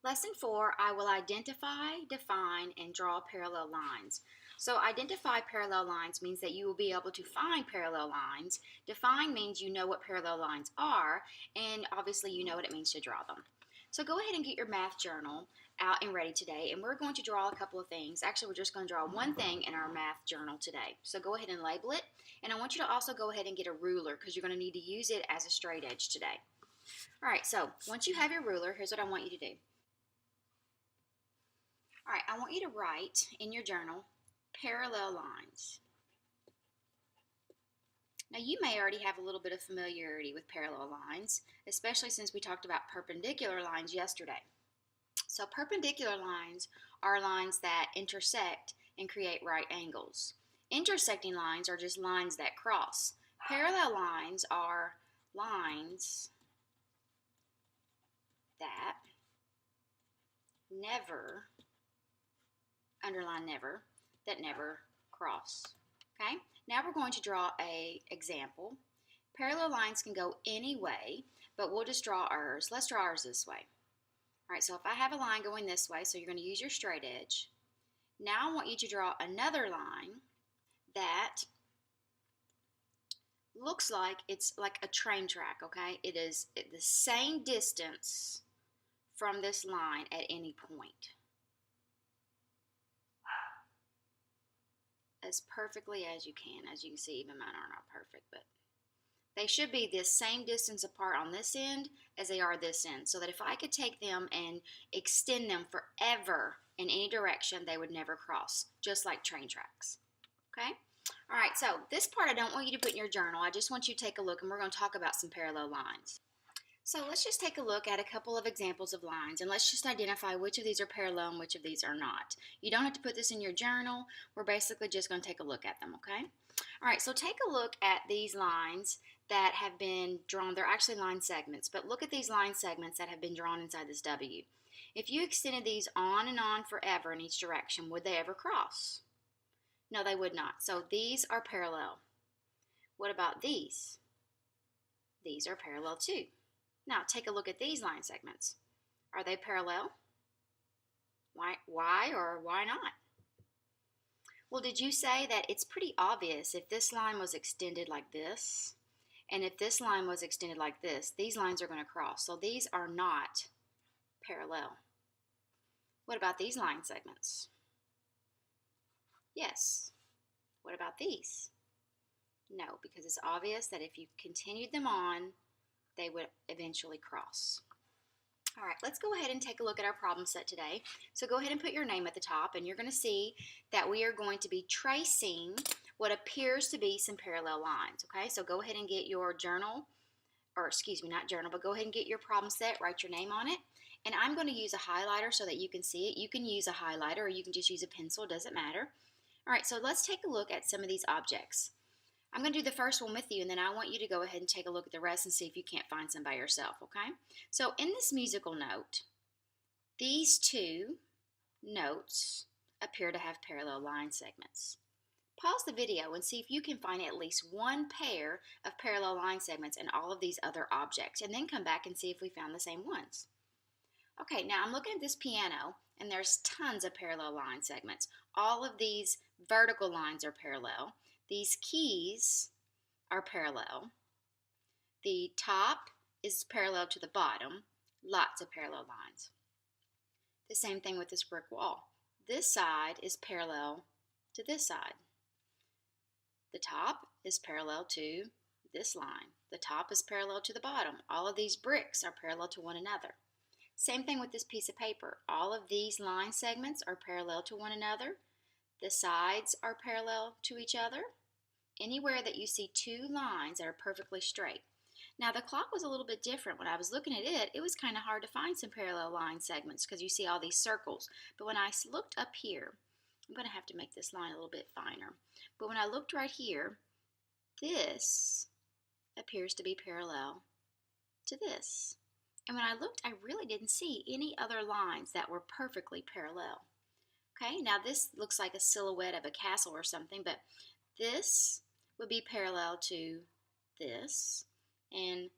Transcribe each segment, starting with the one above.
Lesson 4, I will identify, define, and draw parallel lines. So identify parallel lines means that you will be able to find parallel lines. Define means you know what parallel lines are, and obviously you know what it means to draw them. So go ahead and get your math journal out and ready today, and we're going to draw a couple of things. Actually, we're just going to draw one thing in our math journal today. So go ahead and label it, and I want you to also go ahead and get a ruler because you're going to need to use it as a straight edge today. All right, so once you have your ruler, here's what I want you to do. All right, I want you to write in your journal parallel lines. Now, you may already have a little bit of familiarity with parallel lines, especially since we talked about perpendicular lines yesterday. So, perpendicular lines are lines that intersect and create right angles. Intersecting lines are just lines that cross. Parallel lines are lines that never, underline never, that never cross. Okay, now we're going to draw an example. Parallel lines can go any way, but we'll just draw ours. Let's draw ours this way. All right, so if I have a line going this way, so you're going to use your straight edge. Now I want you to draw another line that looks like it's like a train track, okay? It is the same distance from this line at any point. As perfectly as you can. As you can see, even mine are not perfect, but they should be the same distance apart on this end as they are this end, so that if I could take them and extend them forever in any direction, they would never cross, just like train tracks. Okay? All right, so this part I don't want you to put in your journal. I just want you to take a look, and we're going to talk about some parallel lines. So let's just take a look at a couple of examples of lines, and let's just identify which of these are parallel and which of these are not. You don't have to put this in your journal. We're basically just going to take a look at them, okay? All right, so take a look at these lines that have been drawn. They're actually line segments, but look at these line segments that have been drawn inside this W. If you extended these on and on forever in each direction, would they ever cross? No, they would not. So these are parallel. What about these? These are parallel too. Now, take a look at these line segments. Are they parallel? Why or why not? Well, did you say that it's pretty obvious if this line was extended like this, and if this line was extended like this, these lines are going to cross. So these are not parallel. What about these line segments? Yes. What about these? No, because it's obvious that if you continued them on, they would eventually cross. All right, let's go ahead and take a look at our problem set today. So go ahead and put your name at the top, and you're going to see that we are going to be tracing what appears to be some parallel lines, okay? So go ahead and get your journal, or excuse me, not journal, but go ahead and get your problem set, write your name on it. And I'm going to use a highlighter so that you can see it. You can use a highlighter or you can just use a pencil, doesn't matter. All right, so let's take a look at some of these objects. I'm going to do the first one with you, and then I want you to go ahead and take a look at the rest and see if you can't find some by yourself, okay? So in this musical note, these two notes appear to have parallel line segments. Pause the video and see if you can find at least one pair of parallel line segments in all of these other objects, and then come back and see if we found the same ones. Okay, now I'm looking at this piano, and there's tons of parallel line segments. All of these vertical lines are parallel. These keys are parallel. The top is parallel to the bottom. Lots of parallel lines. The same thing with this brick wall. This side is parallel to this side. The top is parallel to this line. The top is parallel to the bottom. All of these bricks are parallel to one another. Same thing with this piece of paper. All of these line segments are parallel to one another. The sides are parallel to each other. Anywhere that you see two lines that are perfectly straight. Now the clock was a little bit different. When I was looking at it, it was kind of hard to find some parallel line segments because you see all these circles. But when I looked up here, I'm going to have to make this line a little bit finer. But when I looked right here, this appears to be parallel to this. And when I looked, I really didn't see any other lines that were perfectly parallel. Okay, now this looks like a silhouette of a castle or something, but this would be parallel to this, and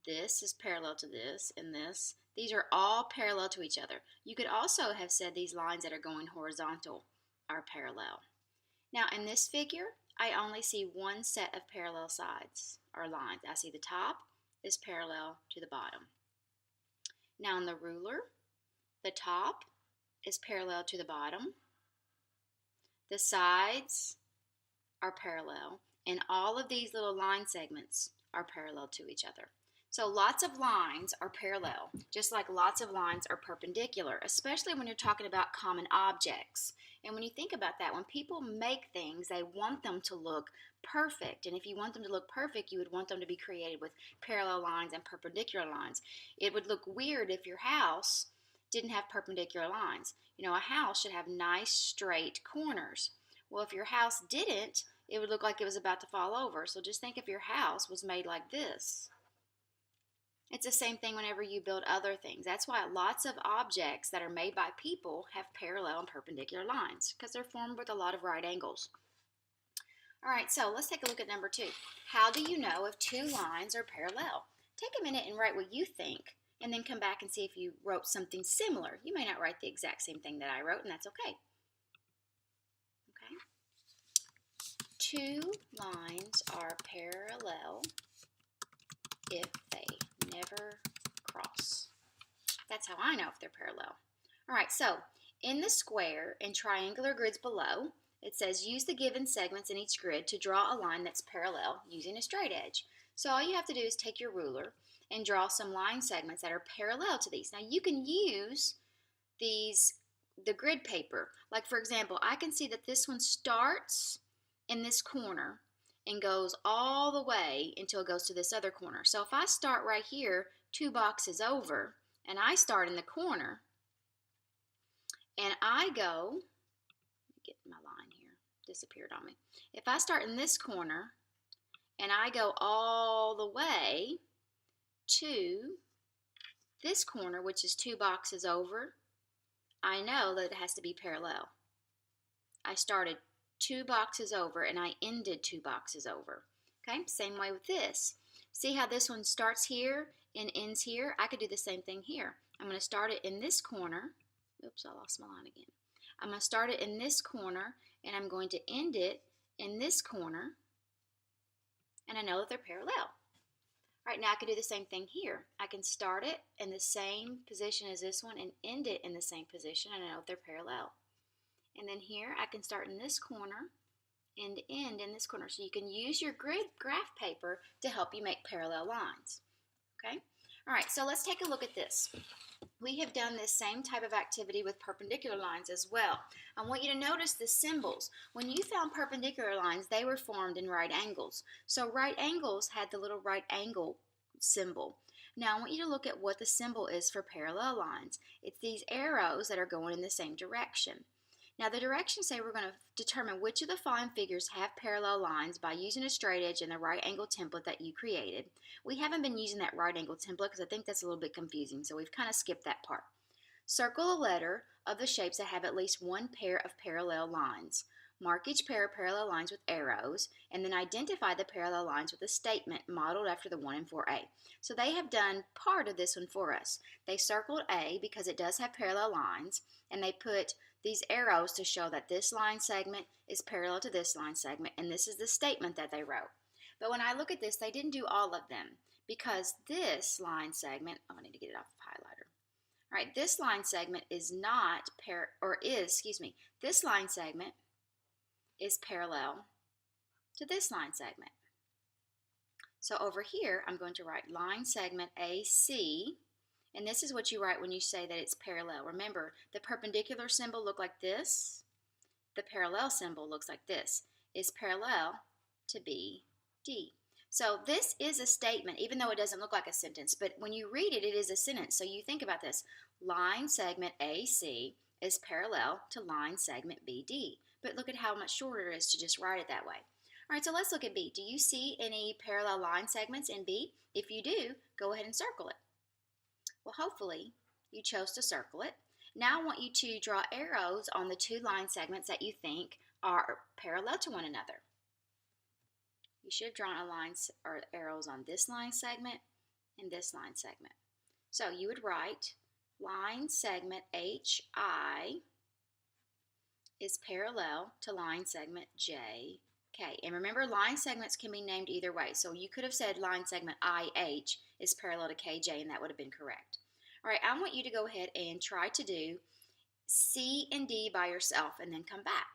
this is parallel to this, and this. These are all parallel to each other. You could also have said these lines that are going horizontal are parallel. Now in this figure, I only see one set of parallel sides or lines. I see the top is parallel to the bottom. Now in the ruler, the top is parallel to the bottom. The sides are parallel, and all of these little line segments are parallel to each other. So lots of lines are parallel, just like lots of lines are perpendicular, especially when you're talking about common objects. And when you think about that, when people make things, they want them to look perfect. And if you want them to look perfect, you would want them to be created with parallel lines and perpendicular lines. It would look weird if your house didn't have perpendicular lines. You know, a house should have nice straight corners. Well, if your house didn't, it would look like it was about to fall over. So just think if your house was made like this. It's the same thing whenever you build other things. That's why lots of objects that are made by people have parallel and perpendicular lines, because they're formed with a lot of right angles. All right, so let's take a look at number 2. How do you know if two lines are parallel? Take a minute and write what you think, and then come back and see if you wrote something similar. You may not write the exact same thing that I wrote, and that's okay. Okay. Two lines are parallel if they never cross. That's how I know if they're parallel. All right, so in the square and triangular grids below, it says use the given segments in each grid to draw a line that's parallel using a straight edge. So all you have to do is take your ruler and draw some line segments that are parallel to these. Now you can use the grid paper. Like for example, I can see that this one starts in this corner and goes all the way until it goes to this other corner. So if I start right here, 2 boxes over, and I start in the corner, and I go, let me get my line here, disappeared on me. If I start in this corner, and I go all the way to this corner, which is 2 boxes over, I know that it has to be parallel. I started 2 boxes over and I ended 2 boxes over. Okay, same way with this. See how this one starts here and ends here? I could do the same thing here. I'm going to start it in this corner. Oops, I lost my line again. I'm going to start it in this corner and I'm going to end it in this corner, and I know that they're parallel. All right, now I can do the same thing here. I can start it in the same position as this one and end it in the same position, and I know that they're parallel. And then here I can start in this corner and end in this corner. So you can use your grid graph paper to help you make parallel lines. Okay? All right, so let's take a look at this. We have done this same type of activity with perpendicular lines as well. I want you to notice the symbols. When you found perpendicular lines, they were formed in right angles. So right angles had the little right angle symbol. Now I want you to look at what the symbol is for parallel lines. It's these arrows that are going in the same direction. Now the directions say we're going to determine which of the following figures have parallel lines by using a straight edge and the right angle template that you created. We haven't been using that right angle template because I think that's a little bit confusing, so we've kind of skipped that part. Circle a letter of the shapes that have at least one pair of parallel lines. Mark each pair of parallel lines with arrows, and then identify the parallel lines with a statement modeled after the 1 in 4A. So they have done part of this one for us. They circled A because it does have parallel lines, and they put these arrows to show that this line segment is parallel to this line segment, and this is the statement that they wrote. But when I look at this, they didn't do all of them because this line segment, oh, I need to get it off the highlighter. All right, this line segment is not this line segment is parallel to this line segment. So over here, I'm going to write line segment AC, and this is what you write when you say that it's parallel. Remember, the perpendicular symbol looked like this. The parallel symbol looks like this. It's parallel to BD. So this is a statement, even though it doesn't look like a sentence, but when you read it, it is a sentence. So you think about this. Line segment AC is parallel to line segment BD. But look at how much shorter it is to just write it that way. All right, so let's look at B. Do you see any parallel line segments in B? If you do, go ahead and circle it. Well, hopefully you chose to circle it. Now I want you to draw arrows on the 2 line segments that you think are parallel to one another. You should have drawn a line or arrows on this line segment and this line segment. So you would write line segment HI is parallel to line segment JK. And remember, line segments can be named either way. So you could have said line segment IH is parallel to KJ, and that would have been correct. All right, I want you to go ahead and try to do C and D by yourself and then come back.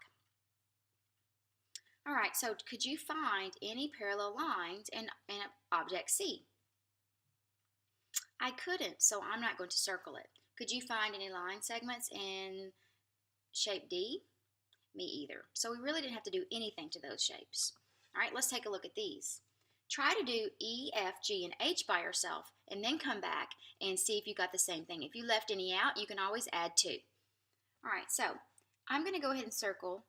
All right, so could you find any parallel lines in object C? I couldn't, so I'm not going to circle it. Could you find any line segments in shape D? Me either. So we really didn't have to do anything to those shapes. All right, let's take a look at these. Try to do E, F, G, and H by yourself and then come back and see if you got the same thing. If you left any out, you can always add 2. All right, so I'm going to go ahead and circle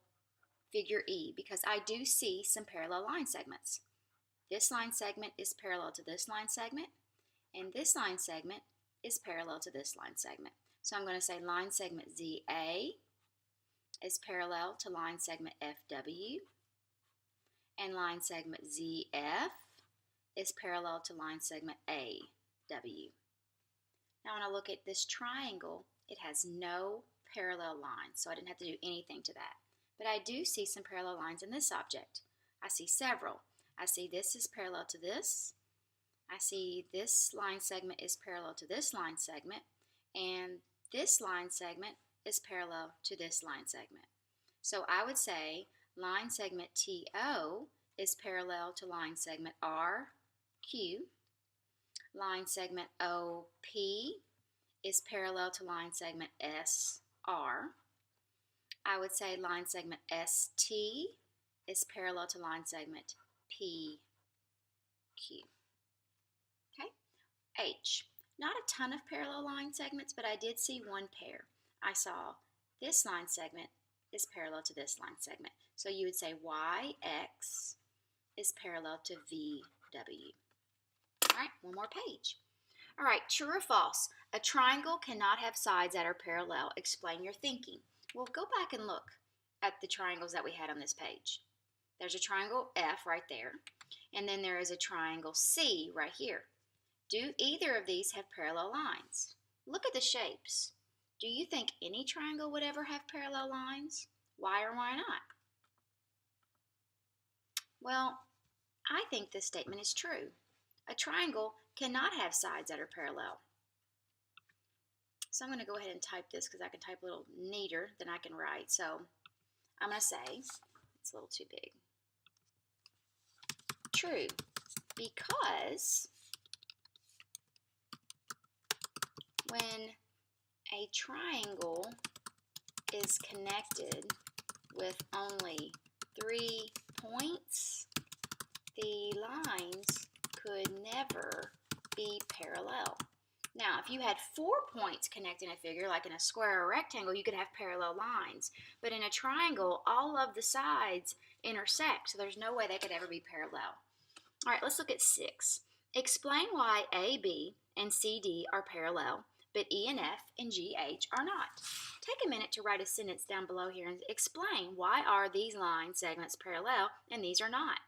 figure E because I do see some parallel line segments. This line segment is parallel to this line segment, and this line segment is parallel to this line segment. So I'm going to say line segment ZA is parallel to line segment FW, and line segment ZF is parallel to line segment AW. Now when I look at this triangle, it has no parallel lines, so I didn't have to do anything to that. But I do see some parallel lines in this object. I see several. I see this is parallel to this. I see this line segment is parallel to this line segment, and this line segment is parallel to this line segment. So I would say line segment TO is parallel to line segment RQ. Line segment OP is parallel to line segment SR. I would say line segment ST is parallel to line segment PQ. Okay, H. Not a ton of parallel line segments, but I did see one pair. I saw this line segment is parallel to this line segment. So you would say YX is parallel to VW. All right, one more page. All right, true or false? A triangle cannot have sides that are parallel. Explain your thinking. Well, go back and look at the triangles that we had on this page. There's a triangle F right there, and then there is a triangle C right here. Do either of these have parallel lines? Look at the shapes. Do you think any triangle would ever have parallel lines? Why or why not? Well, I think this statement is true. A triangle cannot have sides that are parallel. So I'm going to go ahead and type this because I can type a little neater than I can write. So I'm going to say, it's a little too big. True, because when a triangle is connected with only 3 points, the lines could never be parallel. Now, if you had 4 points connecting a figure, like in a square or rectangle, you could have parallel lines. But in a triangle, all of the sides intersect, so there's no way they could ever be parallel. All right, let's look at 6. Explain why AB and CD are parallel, but E and F and GH are not. Take a minute to write a sentence down below here and explain why are these line segments parallel and these are not.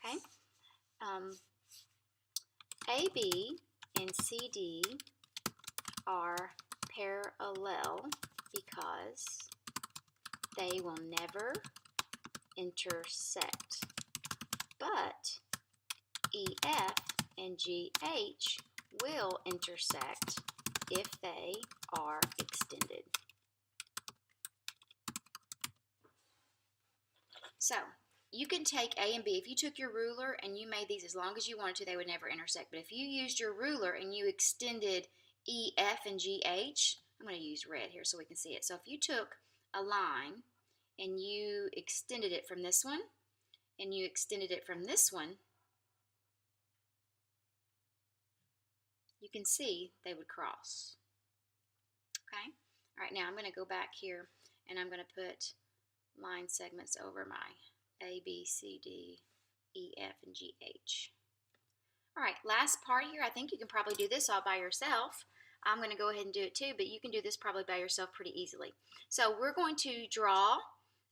Okay, AB and CD are parallel because they will never intersect, but EF and GH will intersect if they are extended. So, you can take A and B. If you took your ruler and you made these as long as you wanted to, they would never intersect. But if you used your ruler and you extended E, F, and G, H, I'm going to use red here so we can see it. So if you took a line and you extended it from this one and you extended it from this one, you can see they would cross. Okay? All right, now I'm going to go back here and I'm going to put line segments over my A, B, C, D, E, F, and G, H. All right, last part here. I think you can probably do this all by yourself. I'm going to go ahead and do it too, but you can do this probably by yourself pretty easily. So we're going to draw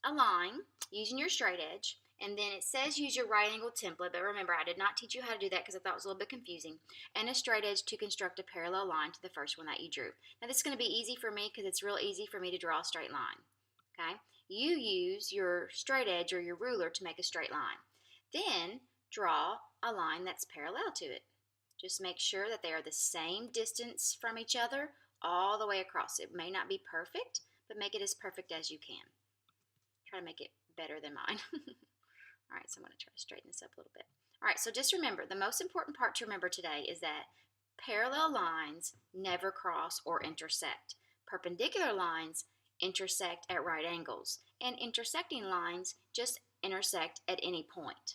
a line using your straight edge, And then it says use your right angle template, but remember, I did not teach you how to do that because I thought it was a little bit confusing. And a straight edge to construct a parallel line to the first one that you drew. Now, this is going to be easy for me because it's real easy for me to draw a straight line. Okay? You use your straight edge or your ruler to make a straight line. Then draw a line that's parallel to it. Just make sure that they are the same distance from each other all the way across. It may not be perfect, but make it as perfect as you can. Try to make it better than mine. All right, so I'm going to try to straighten this up a little bit. All right, so just remember, the most important part to remember today is that parallel lines never cross or intersect. Perpendicular lines intersect at right angles, and intersecting lines just intersect at any point.